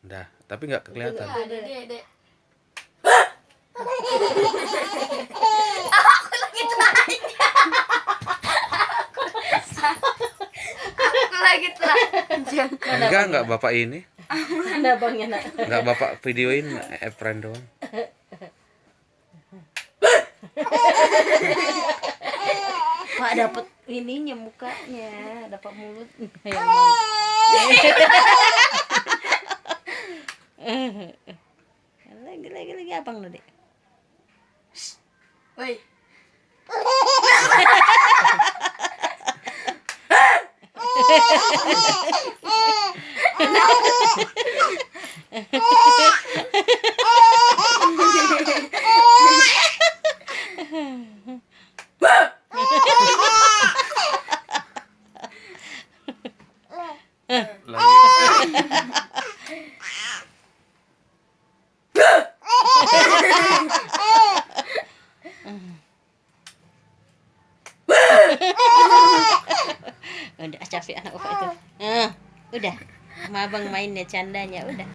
Udah, tapi nggak kelihatan. Ada dek. Aku lagi telanjang. Aku lagi telanjang. Enggak bapak ini. Mana abangnya nak? Enggak bapak videoin, friend doang. Pak dapat ininya mukanya, dapat mulutnya. Lagi abang lo dek. Woi. Lagi. Udah capek anak opa itu. Udah. Sama abang mainnya candanya udah.